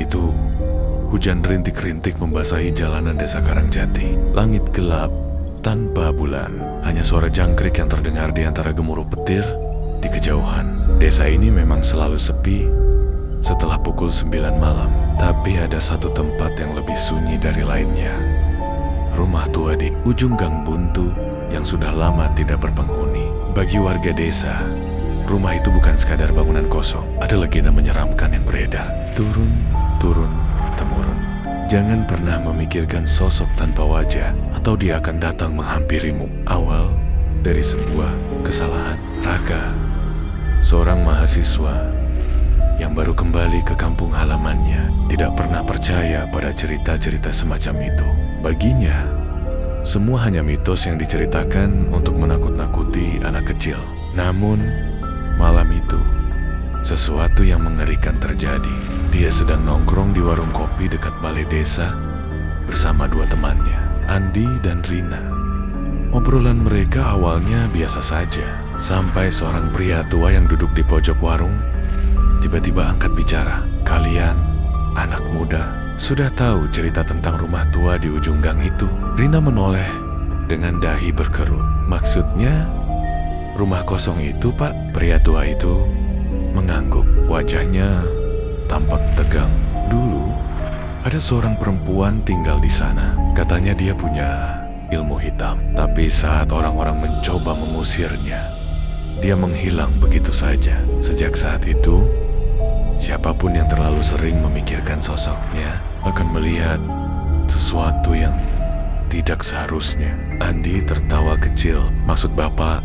itu, hujan rintik-rintik membasahi jalanan desa Karangjati. Langit gelap, tanpa bulan. Hanya suara jangkrik yang terdengar di antara gemuruh petir di kejauhan. Desa ini memang selalu sepi setelah pukul 9 malam. Tapi ada satu tempat yang lebih sunyi dari lainnya. Rumah tua di ujung gang buntu yang sudah lama tidak berpenghuni. Bagi warga desa, rumah itu bukan sekadar bangunan kosong. Ada legenda menyeramkan yang beredar. Turun, temurun. Jangan pernah memikirkan sosok tanpa wajah atau dia akan datang menghampirimu. Awal dari sebuah kesalahan. Raka, seorang mahasiswa yang baru kembali ke kampung halamannya, tidak pernah percaya pada cerita-cerita semacam itu. Baginya, semua hanya mitos yang diceritakan untuk menakut-nakuti anak kecil. Namun, malam itu, sesuatu yang mengerikan terjadi. Dia sedang nongkrong di warung kopi dekat balai desa bersama dua temannya, Andi dan Rina. Obrolan mereka awalnya biasa saja, sampai seorang pria tua yang duduk di pojok warung tiba-tiba angkat bicara. Kalian, anak muda, sudah tahu cerita tentang rumah tua di ujung gang itu? Rina menoleh dengan dahi berkerut. Maksudnya, rumah kosong itu, Pak? Pria tua itu mengangguk. Wajahnya tampak tegang. Dulu, ada seorang perempuan tinggal di sana. Katanya dia punya ilmu hitam. Tapi saat orang-orang mencoba mengusirnya, dia menghilang begitu saja. Sejak saat itu, siapapun yang terlalu sering memikirkan sosoknya akan melihat sesuatu yang tidak seharusnya. Andi tertawa kecil. Maksud Bapak,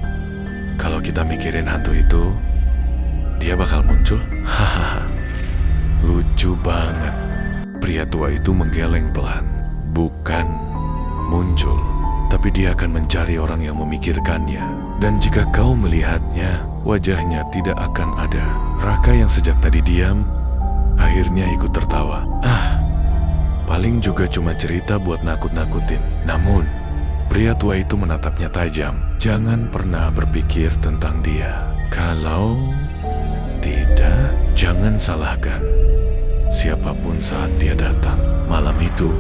kalau kita mikirin hantu itu, dia bakal muncul? Hahaha, lucu banget. Pria tua itu menggeleng pelan. Bukan muncul, tapi dia akan mencari orang yang memikirkannya. Dan jika kau melihatnya, wajahnya tidak akan ada. Raka yang sejak tadi diam, akhirnya ikut tertawa. Paling juga cuma cerita buat nakut-nakutin. Namun, pria tua itu menatapnya tajam. Jangan pernah berpikir tentang dia. Kalau tidak, jangan salahkan siapapun saat dia datang. Malam itu,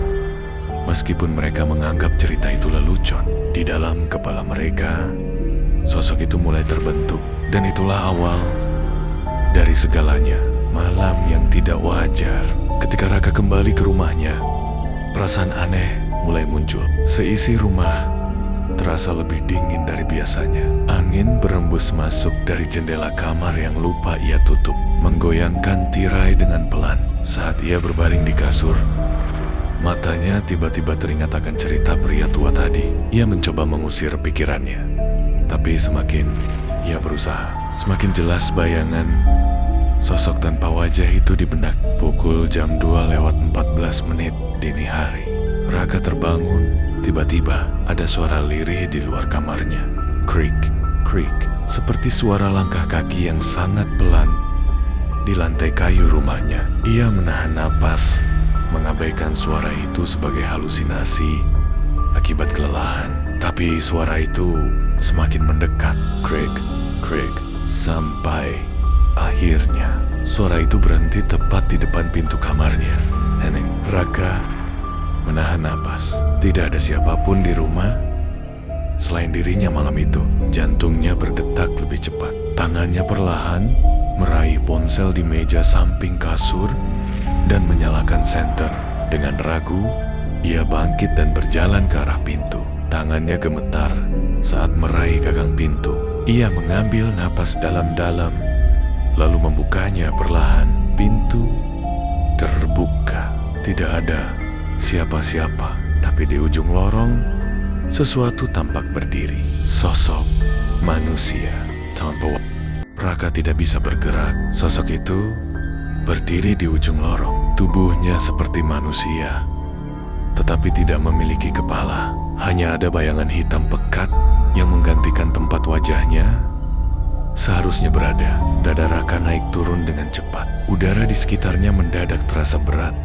meskipun mereka menganggap cerita itu lelucon, di dalam kepala mereka, sosok itu mulai terbentuk. Dan itulah awal dari segalanya. Malam yang tidak wajar. Ketika Raka kembali ke rumahnya, perasaan aneh mulai muncul. Seisi rumah terasa lebih dingin dari biasanya. Angin berembus masuk dari jendela kamar yang lupa ia tutup, menggoyangkan tirai dengan pelan. Saat ia berbaring di kasur, matanya tiba-tiba teringat akan cerita pria tua tadi. Ia mencoba mengusir pikirannya, tapi semakin ia berusaha, semakin jelas bayangan sosok tanpa wajah itu di benak. Pukul jam 2:14 dini hari. Raka terbangun. Tiba-tiba ada suara lirih di luar kamarnya. Krik, krik, seperti suara langkah kaki yang sangat pelan di lantai kayu rumahnya. Ia menahan napas, mengabaikan suara itu sebagai halusinasi akibat kelelahan. Tapi suara itu semakin mendekat. Krik, krik, sampai akhirnya suara itu berhenti tepat di depan pintu kamarnya. Hening. Raka menahan napas. Tidak ada siapapun di rumah selain dirinya malam itu. Jantungnya berdetak lebih cepat. Tangannya perlahan meraih ponsel di meja samping kasur dan menyalakan senter. Dengan ragu, ia bangkit dan berjalan ke arah pintu. Tangannya gemetar saat meraih gagang pintu. Ia mengambil napas dalam-dalam, lalu membukanya perlahan. Pintu terbuka. Tidak ada siapa-siapa, tapi di ujung lorong, sesuatu tampak berdiri. Sosok manusia tanpa Raka tidak bisa bergerak. Sosok itu berdiri di ujung lorong. Tubuhnya seperti manusia, tetapi tidak memiliki kepala. Hanya ada bayangan hitam pekat yang menggantikan tempat wajahnya seharusnya berada. Dada Raka naik turun dengan cepat. Udara di sekitarnya mendadak terasa berat,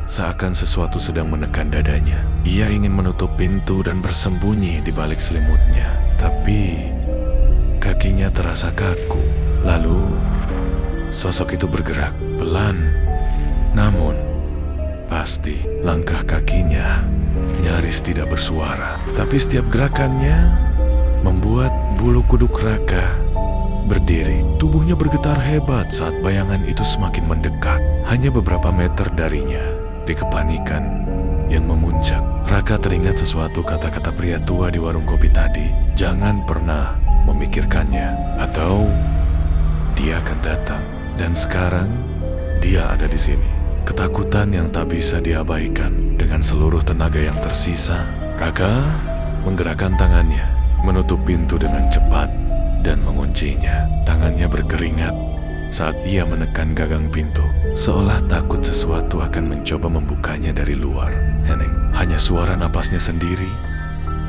seakan sesuatu sedang menekan dadanya. Ia ingin menutup pintu dan bersembunyi di balik selimutnya, tapi kakinya terasa kaku. Lalu, sosok itu bergerak pelan, namun Pasti langkah kakinya nyaris tidak bersuara, tapi setiap gerakannya membuat bulu kuduk Raka berdiri. Tubuhnya bergetar hebat saat bayangan itu semakin mendekat. Hanya beberapa meter darinya, di kepanikan yang memuncak, Raka teringat sesuatu kata-kata pria tua di warung kopi tadi. Jangan pernah memikirkannya, atau dia akan datang. Dan sekarang, dia ada di sini. Ketakutan yang tak bisa diabaikan. Dengan seluruh tenaga yang tersisa, Raka menggerakkan tangannya, menutup pintu dengan cepat dan menguncinya. Tangannya berkeringat saat ia menekan gagang pintu, seolah takut sesuatu akan mencoba membukanya dari luar. Hening, hanya suara napasnya sendiri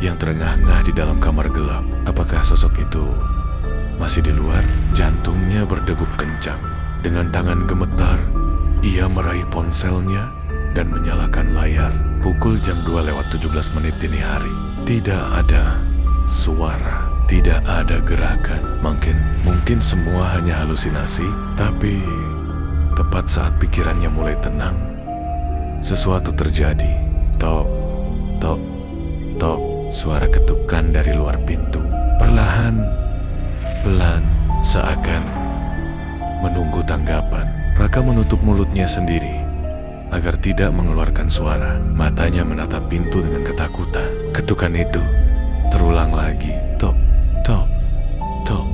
yang terengah-engah di dalam kamar gelap. Apakah sosok itu masih di luar? Jantungnya berdegup kencang. Dengan tangan gemetar, ia meraih ponselnya dan menyalakan layar. Pukul jam 2:17 dini hari. Tidak ada suara, tidak ada gerakan. Mungkin semua hanya halusinasi. Tapi tepat saat pikirannya mulai tenang, sesuatu terjadi. Tok, tok, tok. Suara ketukan dari luar pintu. Perlahan, pelan, seakan menunggu tanggapan. Raka menutup mulutnya sendiri agar tidak mengeluarkan suara. Matanya menatap pintu dengan ketakutan. Ketukan itu terulang lagi. Tok, tok, tok,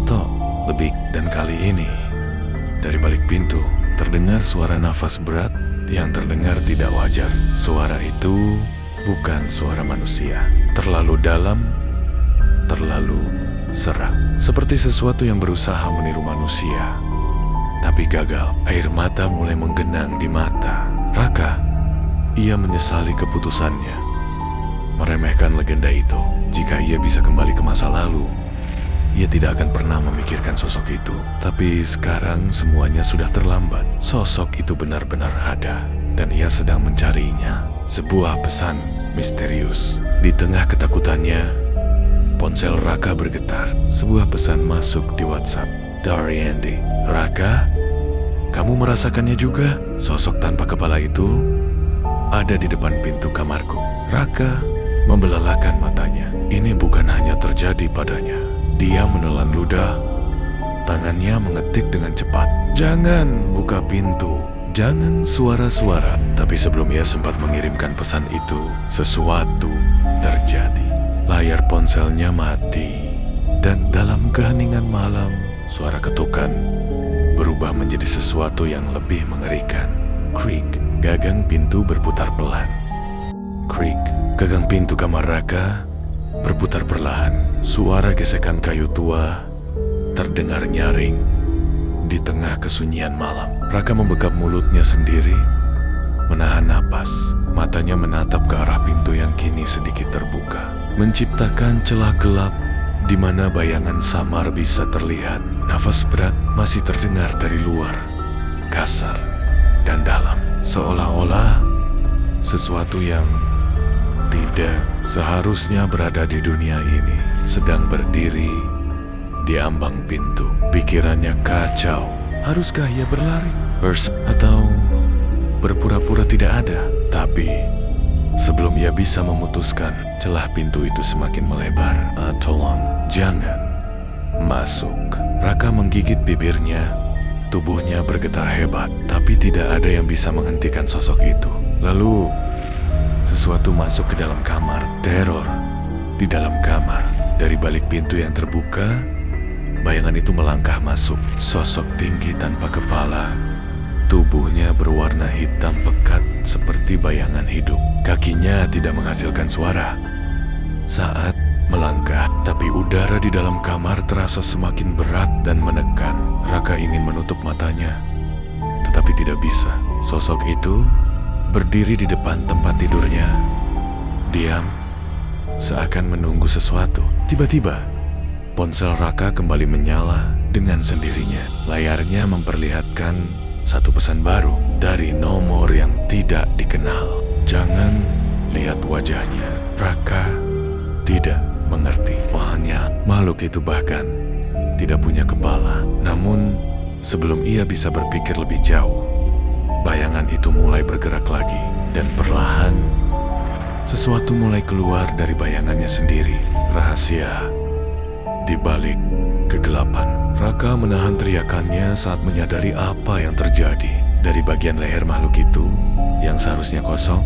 tok. Lebih, dan kali ini dari balik pintu terdengar suara nafas berat yang terdengar tidak wajar. Suara itu bukan suara manusia. Terlalu dalam, terlalu serak. Seperti sesuatu yang berusaha meniru manusia, tapi gagal. Air mata mulai menggenang di mata Raka. Ia menyesali keputusannya meremehkan legenda itu. Jika ia bisa kembali ke masa lalu, ia tidak akan pernah memikirkan sosok itu. Tapi sekarang semuanya sudah terlambat. Sosok itu benar-benar ada, dan ia sedang mencarinya. Sebuah pesan misterius. Di tengah ketakutannya, ponsel Raka bergetar. Sebuah pesan masuk di WhatsApp dari Andy. Raka, kamu merasakannya juga? Sosok tanpa kepala itu ada di depan pintu kamarku. Raka membelalakan matanya. Ini bukan hanya terjadi padanya. Dia menelan ludah. Tangannya mengetik dengan cepat. Jangan buka pintu. Jangan suara-suara. Tapi sebelum ia sempat mengirimkan pesan itu, sesuatu terjadi. Layar ponselnya mati. Dan dalam keheningan malam, suara ketukan berubah menjadi sesuatu yang lebih mengerikan. Creak, gagang pintu berputar pelan. Creak, gagang pintu kamar Raka berputar perlahan. Suara gesekan kayu tua terdengar nyaring di tengah kesunyian malam. Raka membekap mulutnya sendiri, menahan napas. Matanya menatap ke arah pintu yang kini sedikit terbuka, menciptakan celah gelap di mana bayangan samar bisa terlihat. Nafas berat masih terdengar dari luar, kasar dan dalam, seolah-olah sesuatu yang tidak seharusnya berada di dunia ini sedang berdiri di ambang pintu. Pikirannya kacau. Haruskah ia berlari, atau berpura-pura tidak ada? Tapi sebelum ia bisa memutuskan, celah pintu itu semakin melebar. Tolong, jangan masuk. Raka menggigit bibirnya. Tubuhnya bergetar hebat, tapi tidak ada yang bisa menghentikan sosok itu. Lalu sesuatu masuk ke dalam kamar. Teror di dalam kamar. Dari balik pintu yang terbuka, bayangan itu melangkah masuk. Sosok tinggi tanpa kepala. Tubuhnya berwarna hitam pekat seperti bayangan hidup. Kakinya tidak menghasilkan suara saat melangkah, tapi udara di dalam kamar terasa semakin berat dan menekan. Raka ingin menutup matanya, tetapi tidak bisa. Sosok itu berdiri di depan tempat tidurnya, diam, seakan menunggu sesuatu. Tiba-tiba, ponsel Raka kembali menyala dengan sendirinya. Layarnya memperlihatkan satu pesan baru dari nomor yang tidak dikenal. Jangan lihat wajahnya. Raka tidak mengerti. Hanya makhluk itu bahkan tidak punya kepala. Namun, sebelum ia bisa berpikir lebih jauh, bayangan itu mulai bergerak lagi. Dan perlahan, sesuatu mulai keluar dari bayangannya sendiri. Rahasia di balik kegelapan. Raka menahan teriakannya saat menyadari apa yang terjadi. Dari bagian leher makhluk itu yang seharusnya kosong,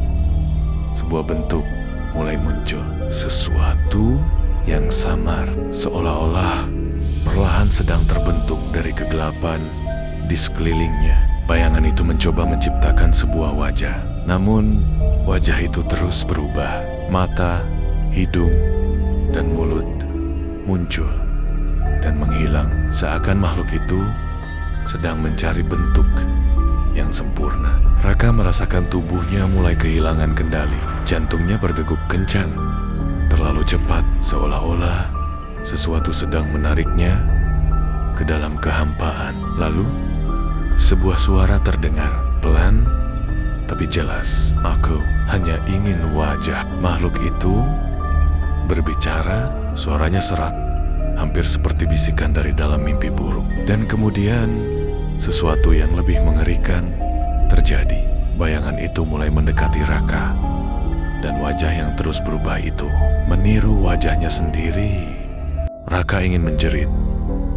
sebuah bentuk mulai muncul. Sesuatu yang samar, seolah-olah perlahan sedang terbentuk dari kegelapan di sekelilingnya. Bayangan itu mencoba menciptakan sebuah wajah. Namun, wajah itu terus berubah. Mata, hidung, dan mulut muncul dan menghilang. Seakan makhluk itu sedang mencari bentuk yang sempurna. Raka merasakan tubuhnya mulai kehilangan kendali. Jantungnya berdegup kencang, terlalu cepat, seolah-olah sesuatu sedang menariknya ke dalam kehampaan. Lalu, sebuah suara terdengar, pelan tapi jelas. Aku hanya ingin wajah. Makhluk itu berbicara, suaranya serak, hampir seperti bisikan dari dalam mimpi buruk. Dan kemudian, sesuatu yang lebih mengerikan terjadi. Bayangan itu mulai mendekati Raka. Dan wajah yang terus berubah itu meniru wajahnya sendiri. Raka ingin menjerit,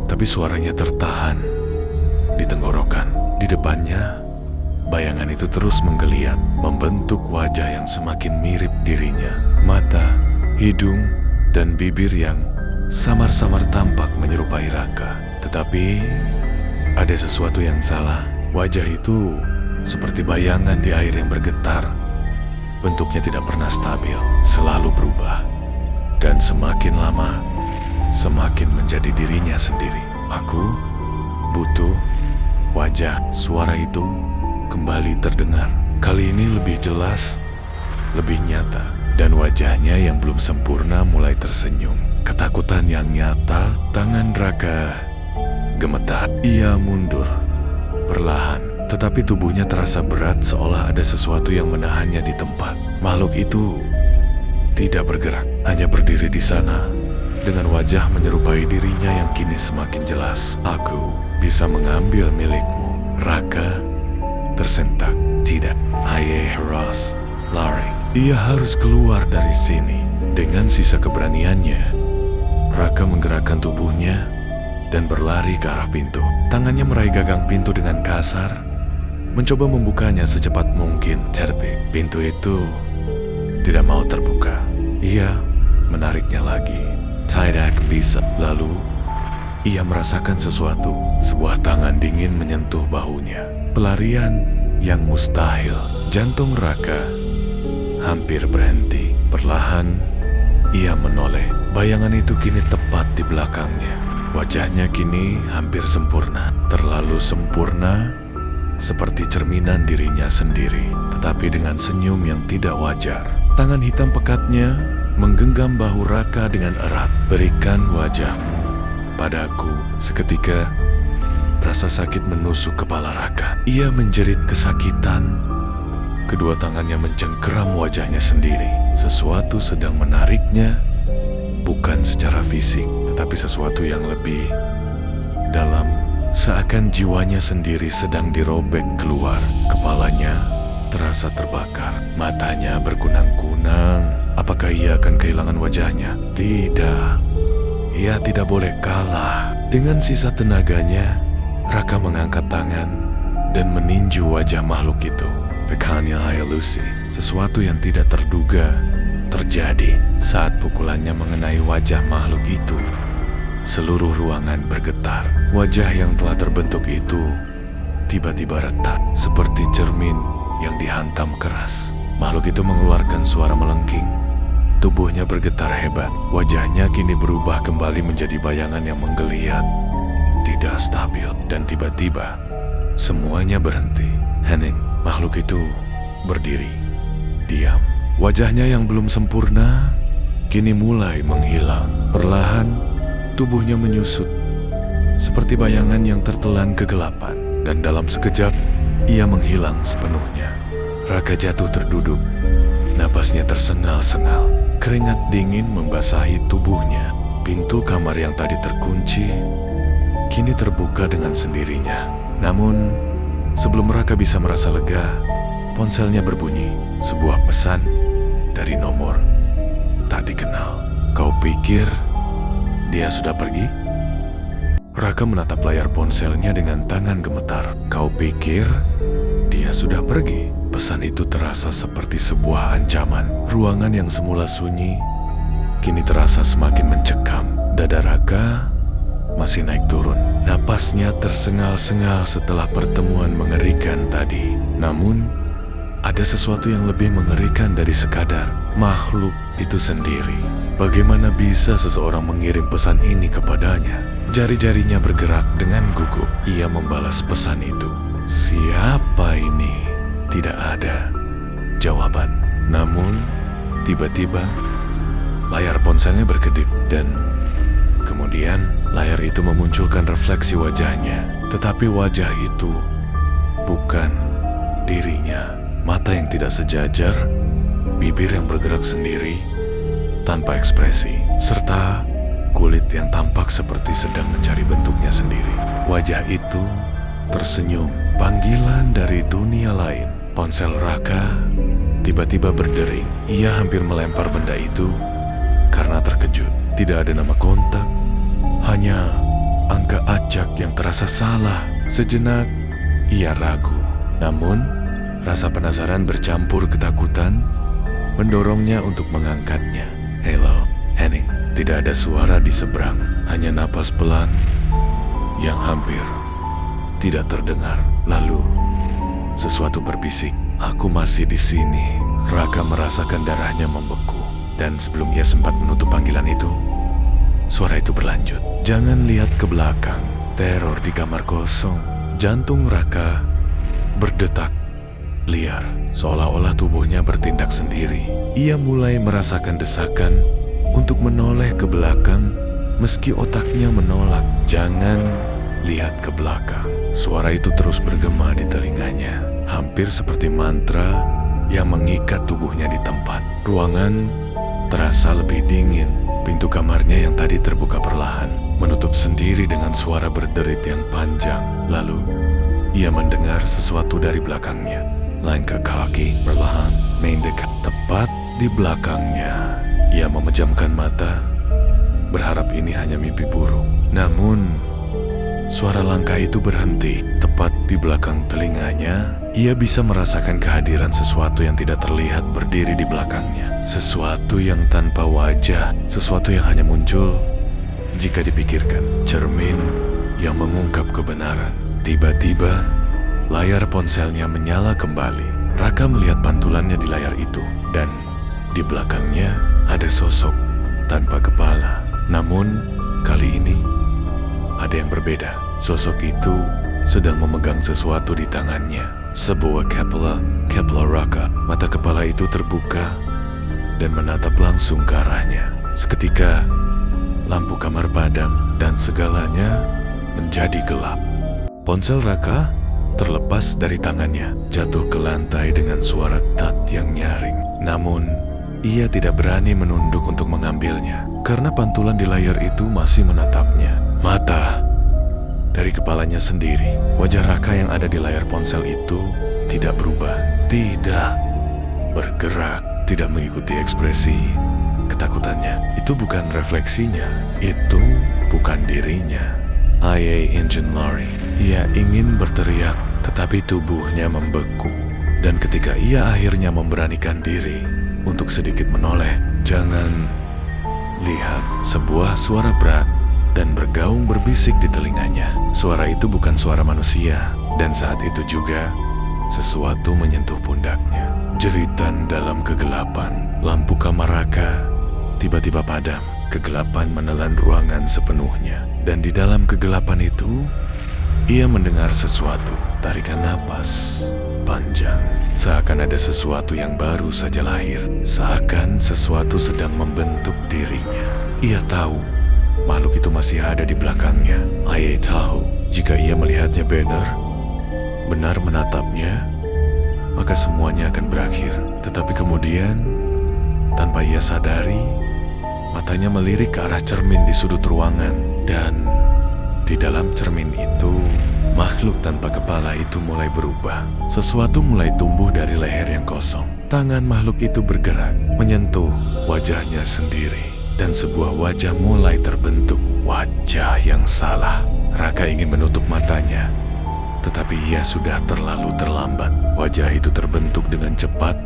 tapi suaranya tertahan di tenggorokan. Di depannya, bayangan itu terus menggeliat, membentuk wajah yang semakin mirip dirinya. Mata, hidung, dan bibir yang samar-samar tampak menyerupai Raka. Tetapi ada sesuatu yang salah. Wajah itu seperti bayangan di air yang bergetar. Bentuknya tidak pernah stabil, selalu berubah. Dan semakin lama, semakin menjadi dirinya sendiri. Aku butuh wajah. Suara itu kembali terdengar. Kali ini lebih jelas, lebih nyata. Dan wajahnya yang belum sempurna mulai tersenyum. Ketakutan yang nyata, tangan Raka gemetar. Ia mundur perlahan, tetapi tubuhnya terasa berat, seolah ada sesuatu yang menahannya di tempat. Makhluk itu tidak bergerak, hanya berdiri di sana dengan wajah menyerupai dirinya yang kini semakin jelas. Aku bisa mengambil milikmu. Raka tersentak. Tidak, Aye harus lari. Ia harus keluar dari sini. Dengan sisa keberaniannya, Raka menggerakkan tubuhnya dan berlari ke arah pintu. Tangannya meraih gagang pintu dengan kasar, mencoba membukanya secepat mungkin. Tetapi pintu itu tidak mau terbuka. Ia menariknya lagi. Tidak bisa. Lalu, ia merasakan sesuatu. Sebuah tangan dingin menyentuh bahunya. Pelarian yang mustahil. Jantung Raka hampir berhenti. Perlahan, ia menoleh. Bayangan itu kini tepat di belakangnya. Wajahnya kini hampir sempurna. Terlalu sempurna, seperti cerminan dirinya sendiri. Tetapi dengan senyum yang tidak wajar. Tangan hitam pekatnya menggenggam bahu Raka dengan erat. Berikan wajahmu padaku. Seketika, rasa sakit menusuk kepala Raka. Ia menjerit kesakitan. Kedua tangannya mencengkeram wajahnya sendiri. Sesuatu sedang menariknya, bukan secara fisik, tetapi sesuatu yang lebih dalam. Seakan jiwanya sendiri sedang dirobek keluar. Kepalanya terasa terbakar. Matanya berkunang-kunang. Apakah ia akan kehilangan wajahnya? Tidak. Ia tidak boleh kalah. Dengan sisa tenaganya, Raka mengangkat tangan dan meninju wajah makhluk itu. Pekannya halusi. Sesuatu yang tidak terduga terjadi saat pukulannya mengenai wajah makhluk itu. Seluruh ruangan bergetar. Wajah yang telah terbentuk itu tiba-tiba retak, seperti cermin yang dihantam keras. Makhluk itu mengeluarkan suara melengking. Tubuhnya bergetar hebat. Wajahnya kini berubah kembali menjadi bayangan yang menggeliat, tidak stabil. Dan tiba-tiba, semuanya berhenti. Hening, makhluk itu berdiri, diam. Wajahnya yang belum sempurna kini mulai menghilang. Perlahan, tubuhnya menyusut, seperti bayangan yang tertelan kegelapan. Dan dalam sekejap, ia menghilang sepenuhnya. Raka jatuh terduduk. Napasnya tersengal-sengal. Keringat dingin membasahi tubuhnya. Pintu kamar yang tadi terkunci kini terbuka dengan sendirinya. Namun, Sebelum Raka bisa merasa lega, ponselnya berbunyi. Sebuah pesan dari nomor tak dikenal. Kau pikir dia sudah pergi? Raka menatap layar ponselnya dengan tangan gemetar. Kau pikir dia sudah pergi? Pesan itu terasa seperti sebuah ancaman. Ruangan yang semula sunyi kini terasa semakin mencekam. Dada Raka masih naik turun. Napasnya tersengal-sengal setelah pertemuan mengerikan tadi. Namun, ada sesuatu yang lebih mengerikan dari sekadar makhluk itu sendiri. Bagaimana bisa seseorang mengirim pesan ini kepadanya? Jari-jarinya bergerak dengan gugup. Ia membalas pesan itu. Siapa ini? Tidak ada jawaban. Namun, tiba-tiba layar ponselnya berkedip dan kemudian layar itu memunculkan refleksi wajahnya. Tetapi wajah itu bukan dirinya. Mata yang tidak sejajar, bibir yang bergerak sendiri tanpa ekspresi, serta kulit yang tampak seperti sedang mencari bentuknya sendiri. Wajah itu tersenyum, panggilan dari dunia lain. Ponsel Raka tiba-tiba berdering. Ia hampir melempar benda itu karena terkejut. Tidak ada nama kontak, hanya angka acak yang terasa salah. Sejenak ia ragu, namun rasa penasaran bercampur ketakutan mendorongnya untuk mengangkatnya. Hello, Henning. Tidak ada suara di seberang, hanya napas pelan yang hampir tidak terdengar. Lalu sesuatu berbisik, "Aku masih di sini." Raka merasakan darahnya membeku, dan sebelum ia sempat menutup panggilan itu, suara itu berlanjut. "Jangan lihat ke belakang." Teror di kamar kosong. Jantung Raka berdetak liar, seolah-olah tubuhnya bertindak sendiri. Ia mulai merasakan desakan untuk menoleh ke belakang, meski otaknya menolak. "Jangan lihat ke belakang." Suara itu terus bergema di telinganya, hampir seperti mantra yang mengikat tubuhnya di tempat. Ruangan terasa lebih dingin. Pintu kamarnya yang tadi terbuka perlahan menutup sendiri dengan suara berderit yang panjang. Lalu ia mendengar sesuatu dari belakangnya. Langkah kaki perlahan mendekat tepat di belakangnya. Ia memejamkan mata, berharap ini hanya mimpi buruk. Namun, suara langkah itu berhenti tepat di belakang telinganya. Ia bisa merasakan kehadiran sesuatu yang tidak terlihat berdiri di belakangnya. Sesuatu yang tanpa wajah, sesuatu yang hanya muncul jika dipikirkan. Cermin yang mengungkap kebenaran. Tiba-tiba, layar ponselnya menyala kembali. Raka melihat pantulannya di layar itu, dan di belakangnya ada sosok tanpa kepala. Namun, kali ini ada yang berbeda. Sosok itu sedang memegang sesuatu di tangannya. Sebuah Kepler Raka. Mata kepala itu terbuka dan menatap langsung ke arahnya. Seketika, lampu kamar padam dan segalanya menjadi gelap. Ponsel Raka terlepas dari tangannya, jatuh ke lantai dengan suara tat yang nyaring. Namun, ia tidak berani menunduk untuk mengambilnya, karena pantulan di layar itu masih menatapnya. Mata dari kepalanya sendiri. Wajah Raka yang ada di layar ponsel itu tidak berubah, tidak bergerak, tidak mengikuti ekspresi ketakutannya. Itu bukan refleksinya, itu bukan dirinya. IA Engine lari. Ia ingin berteriak, tetapi tubuhnya membeku. Dan ketika ia akhirnya memberanikan diri untuk sedikit menoleh, "Jangan lihat." Sebuah suara berat dan bergaung berbisik di telinganya. Suara itu bukan suara manusia, dan saat itu juga sesuatu menyentuh pundaknya. Jeritan dalam kegelapan. Lampu kamar Raka tiba-tiba padam. Kegelapan menelan ruangan sepenuhnya, dan di dalam kegelapan itu ia mendengar sesuatu. Tarikan napas panjang, seakan ada sesuatu yang baru saja lahir, seakan sesuatu sedang membentuk dirinya. Ia tahu makhluk itu masih ada di belakangnya. Ia tahu jika ia melihatnya benar menatapnya, maka semuanya akan berakhir. Tetapi kemudian, tanpa ia sadari, matanya melirik ke arah cermin di sudut ruangan, dan di dalam cermin itu Makhluk tanpa kepala itu mulai berubah. Sesuatu mulai tumbuh dari leher yang kosong. Tangan makhluk itu bergerak, menyentuh wajahnya sendiri. Dan sebuah wajah mulai terbentuk. Wajah yang salah. Raka ingin menutup matanya, tetapi ia sudah terlalu terlambat. Wajah itu terbentuk dengan cepat,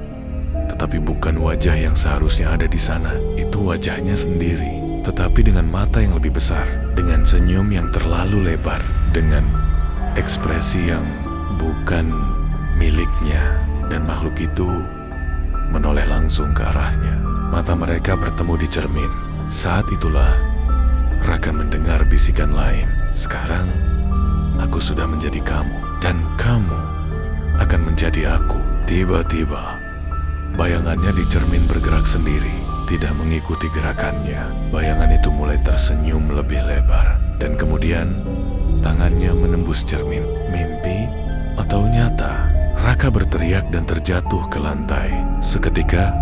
tetapi bukan wajah yang seharusnya ada di sana. Itu wajahnya sendiri, tetapi dengan mata yang lebih besar, dengan senyum yang terlalu lebar, dengan ekspresi yang bukan miliknya. Dan makhluk itu menoleh langsung ke arahnya. Mata mereka bertemu di cermin. Saat itulah Raka mendengar bisikan lain. Sekarang aku sudah menjadi kamu, dan kamu akan menjadi aku. Tiba-tiba bayangannya di cermin bergerak sendiri, tidak mengikuti gerakannya. Bayangan itu mulai tersenyum lebih lebar, dan kemudian tangannya menembus cermin. Mimpi atau nyata? Raka berteriak dan terjatuh ke lantai. Seketika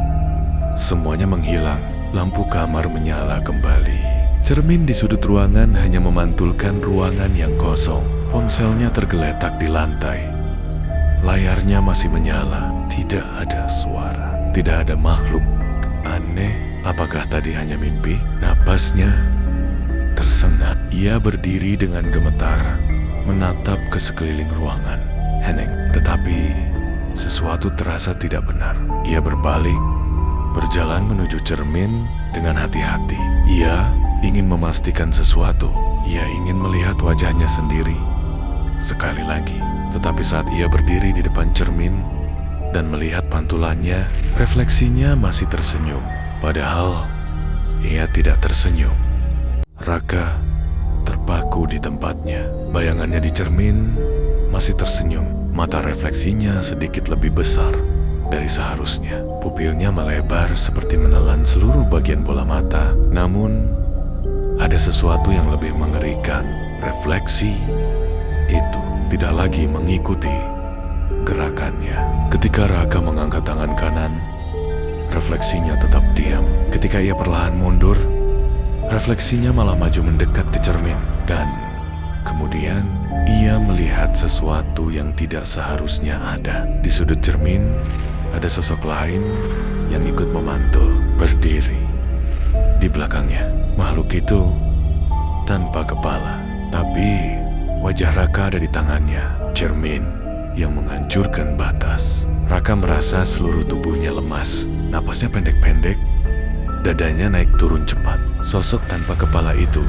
semuanya menghilang. Lampu kamar menyala kembali. Cermin di sudut ruangan hanya memantulkan ruangan yang kosong. Ponselnya tergeletak di lantai. Layarnya masih menyala. Tidak ada suara. Tidak ada makhluk aneh. Apakah tadi hanya mimpi? Napasnya tersengat. Ia berdiri dengan gemetar, menatap ke sekeliling ruangan. Hening. Tetapi sesuatu terasa tidak benar. Ia berbalik, berjalan menuju cermin dengan hati-hati. Ia ingin memastikan sesuatu. Ia ingin melihat wajahnya sendiri sekali lagi. Tetapi saat ia berdiri di depan cermin dan melihat pantulannya, refleksinya masih tersenyum. Padahal ia tidak tersenyum. Raka terpaku di tempatnya. Bayangannya di cermin masih tersenyum. Mata refleksinya sedikit lebih besar dari seharusnya. Pupilnya melebar seperti menelan seluruh bagian bola mata. Namun ada sesuatu yang lebih mengerikan. Refleksi itu tidak lagi mengikuti gerakannya. Ketika Raka mengangkat tangan kanan, refleksinya tetap diam. Ketika ia perlahan mundur, refleksinya malah maju mendekat ke cermin. Dan kemudian ia melihat sesuatu yang tidak seharusnya ada. Di sudut cermin ada sosok lain yang ikut memantul, berdiri di belakangnya. Makhluk itu tanpa kepala, tapi wajah Raka ada di tangannya. Cermin yang menghancurkan batas. Raka merasa seluruh tubuhnya lemas. Napasnya pendek-pendek, dadanya naik turun cepat. Sosok tanpa kepala itu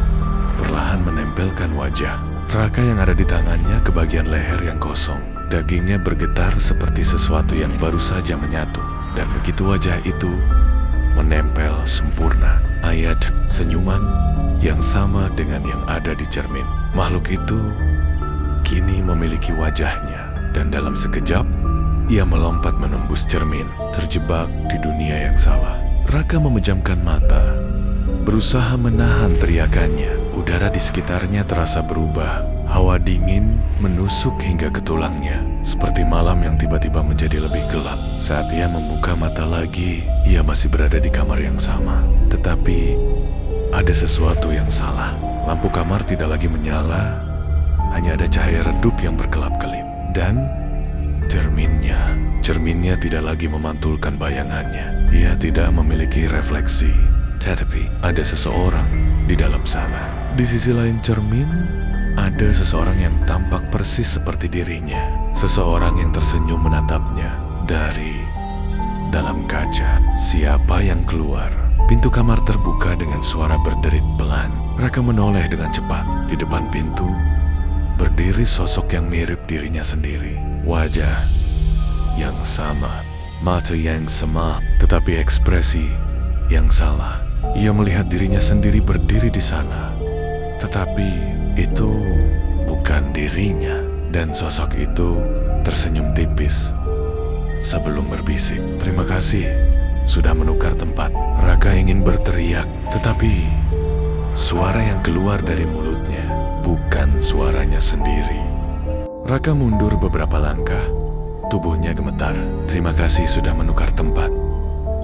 perlahan menempelkan wajah Raka yang ada di tangannya ke bagian leher yang kosong. Dagingnya bergetar seperti sesuatu yang baru saja menyatu. Dan begitu wajah itu menempel sempurna, ayat senyuman yang sama dengan yang ada di cermin. Makhluk itu kini memiliki wajahnya. Dan dalam sekejap, ia melompat menembus cermin, terjebak di dunia yang salah. Raka memejamkan mata, berusaha menahan teriakannya. Udara di sekitarnya terasa berubah. Hawa dingin menusuk hingga ke tulangnya, seperti malam yang tiba-tiba menjadi lebih gelap. Saat ia membuka mata lagi, ia masih berada di kamar yang sama. Tetapi ada sesuatu yang salah. Lampu kamar tidak lagi menyala, hanya ada cahaya redup yang berkelap-kelip. Dan cerminnya tidak lagi memantulkan bayangannya. Ia tidak memiliki refleksi. Tetapi ada seseorang di dalam sana. Di sisi lain cermin, ada seseorang yang tampak persis seperti dirinya. Seseorang yang tersenyum menatapnya dari dalam kaca. Siapa yang keluar? Pintu kamar terbuka dengan suara berderit pelan. Raka menoleh dengan cepat. Di depan pintu berdiri sosok yang mirip dirinya sendiri. Wajah yang sama, mata yang sama, tetapi ekspresi yang salah. Ia melihat dirinya sendiri berdiri di sana, tetapi itu bukan dirinya. Dan sosok itu tersenyum tipis sebelum berbisik, "Terima kasih sudah menukar tempat." Raka ingin berteriak, tetapi suara yang keluar dari mulutnya bukan suaranya sendiri. Raka mundur beberapa langkah, tubuhnya gemetar. "Terima kasih sudah menukar tempat."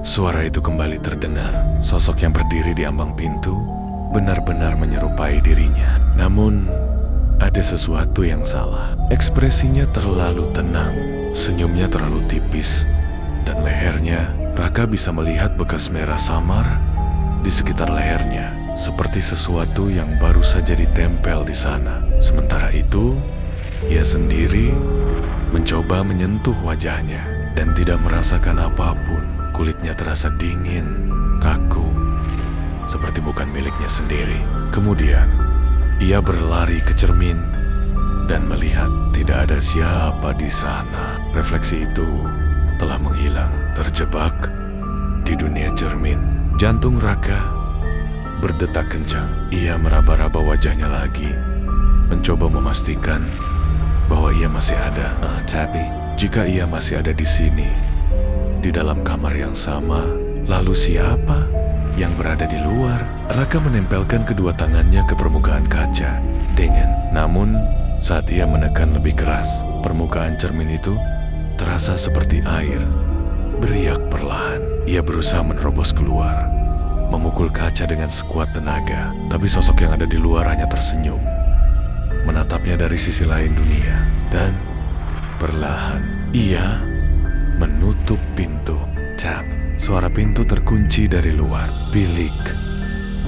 Suara itu kembali terdengar. Sosok yang berdiri di ambang pintu benar-benar menyerupai dirinya. Namun, ada sesuatu yang salah. Ekspresinya terlalu tenang, senyumnya terlalu tipis, dan lehernya, Raka bisa melihat bekas merah samar di sekitar lehernya, seperti sesuatu yang baru saja ditempel di sana. Sementara itu, ia sendiri mencoba menyentuh wajahnya dan tidak merasakan apapun. Kulitnya terasa dingin, kaku, seperti bukan miliknya sendiri. Kemudian, ia berlari ke cermin dan melihat tidak ada siapa di sana. Refleksi itu telah menghilang, terjebak di dunia cermin. Jantung Raka berdetak kencang. Ia meraba-raba wajahnya lagi, mencoba memastikan bahwa ia masih ada. Tapi jika ia masih ada di sini, di dalam kamar yang sama, lalu siapa yang berada di luar? Raka menempelkan kedua tangannya ke permukaan kaca dengan. Namun, saat ia menekan lebih keras, permukaan cermin itu terasa seperti air, beriak perlahan. Ia berusaha menerobos keluar, memukul kaca dengan sekuat tenaga. Tapi sosok yang ada di luar hanya tersenyum, menatapnya dari sisi lain dunia. Dan perlahan, ia menutup pintu. Tap. Suara pintu terkunci dari luar. Bilik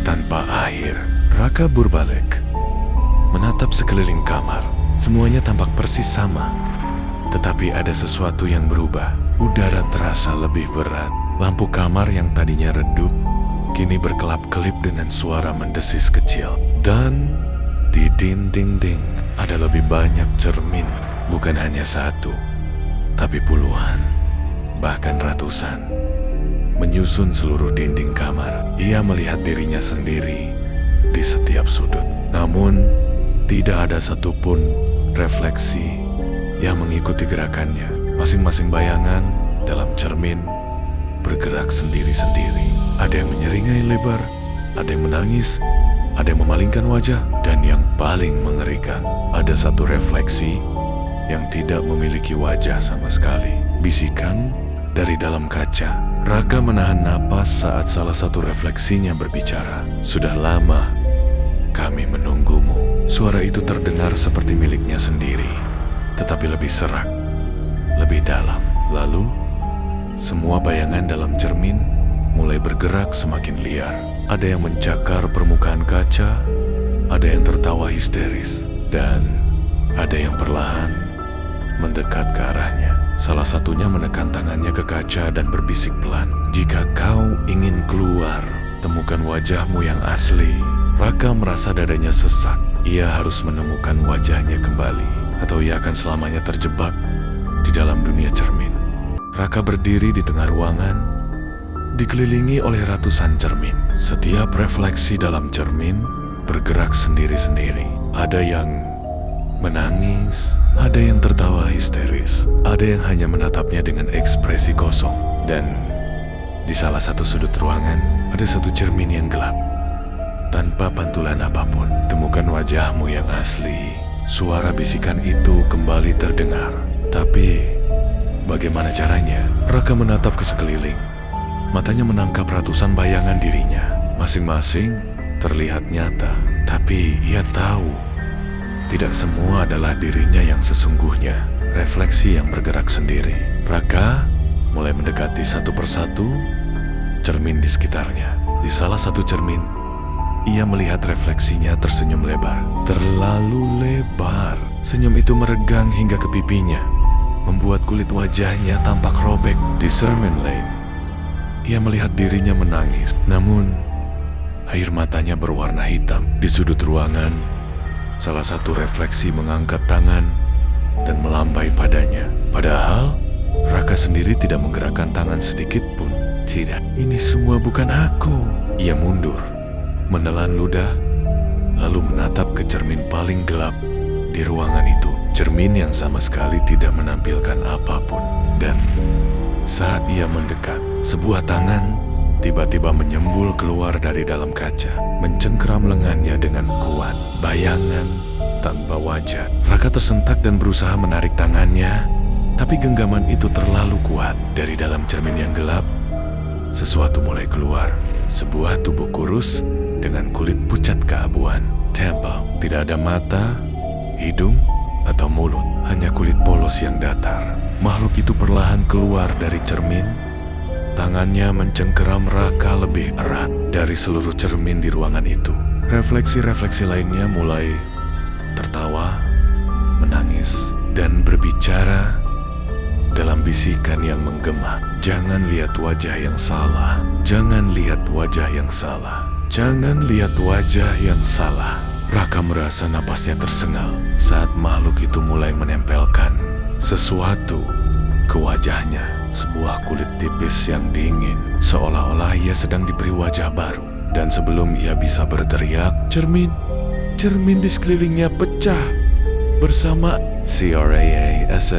tanpa akhir. Raka berbalik, menatap sekeliling kamar. Semuanya tampak persis sama. Tetapi ada sesuatu yang berubah. Udara terasa lebih berat. Lampu kamar yang tadinya redup, kini berkelap-kelip dengan suara mendesis kecil. Dan di dinding ada lebih banyak cermin. Bukan hanya satu, tapi puluhan, bahkan ratusan, menyusun seluruh dinding kamar. Ia melihat dirinya sendiri di setiap sudut. Namun, tidak ada satupun refleksi yang mengikuti gerakannya. Masing-masing bayangan dalam cermin bergerak sendiri-sendiri. Ada yang menyeringai lebar, ada yang menangis, ada yang memalingkan wajah, dan yang paling mengerikan, ada satu refleksi yang tidak memiliki wajah sama sekali. Bisikan dari dalam kaca. Raka menahan napas saat salah satu refleksinya berbicara. "Sudah lama kami menunggumu." Suara itu terdengar seperti miliknya sendiri, tetapi lebih serak, lebih dalam. Lalu, semua bayangan dalam cermin mulai bergerak semakin liar. Ada yang mencakar permukaan kaca, ada yang tertawa histeris, dan ada yang perlahan mendekat ke arahnya. Salah satunya menekan tangannya ke kaca dan berbisik pelan, "Jika kau ingin keluar, temukan wajahmu yang asli." Raka merasa dadanya sesak. Ia harus menemukan wajahnya kembali, atau ia akan selamanya terjebak di dalam dunia cermin. Raka berdiri di tengah ruangan, dikelilingi oleh ratusan cermin. Setiap refleksi dalam cermin bergerak sendiri-sendiri. Ada yang menangis, ada yang tertawa histeris, ada yang hanya menatapnya dengan ekspresi kosong. Dan di salah satu sudut ruangan, ada satu cermin yang gelap. Tanpa pantulan apapun, "Temukan wajahmu yang asli." Suara bisikan itu kembali terdengar. Tapi, bagaimana caranya? Raka menatap ke sekeliling. Matanya menangkap ratusan bayangan dirinya. Masing-masing terlihat nyata, tapi ia tahu tidak semua adalah dirinya yang sesungguhnya. Refleksi yang bergerak sendiri. Raka mulai mendekati satu persatu cermin di sekitarnya. Di salah satu cermin, ia melihat refleksinya tersenyum lebar. Terlalu lebar. Senyum itu meregang hingga ke pipinya, membuat kulit wajahnya tampak robek. Di cermin lain, ia melihat dirinya menangis. Namun, air matanya berwarna hitam. Di sudut ruangan, salah satu refleksi mengangkat tangan dan melambai padanya. Padahal, Raka sendiri tidak menggerakkan tangan sedikit pun. "Tidak, ini semua bukan aku." Ia mundur, menelan ludah, lalu menatap ke cermin paling gelap di ruangan itu. Cermin yang sama sekali tidak menampilkan apapun. Dan saat ia mendekat, sebuah tangan tiba-tiba menyembul keluar dari dalam kaca, mencengkeram lengannya dengan kuat. Bayangan tanpa wajah. Raka tersentak dan berusaha menarik tangannya, tapi genggaman itu terlalu kuat. Dari dalam cermin yang gelap, sesuatu mulai keluar. Sebuah tubuh kurus dengan kulit pucat keabuan. Temple, tidak ada mata, hidung, atau mulut. Hanya kulit polos yang datar. Makhluk itu perlahan keluar dari cermin. Tangannya mencengkeram Raka lebih erat dari seluruh cermin di ruangan itu. Refleksi-refleksi lainnya mulai tertawa, menangis, dan berbicara dalam bisikan yang menggema. Jangan lihat wajah yang salah. Jangan lihat wajah yang salah. Jangan lihat wajah yang salah. Raka merasa napasnya tersengal saat makhluk itu mulai menempelkan sesuatu ke wajahnya. Sebuah kulit tipis yang dingin, seolah-olah ia sedang diberi wajah baru. Dan sebelum ia bisa berteriak, cermin di sekelilingnya pecah bersama CRAASSHHH.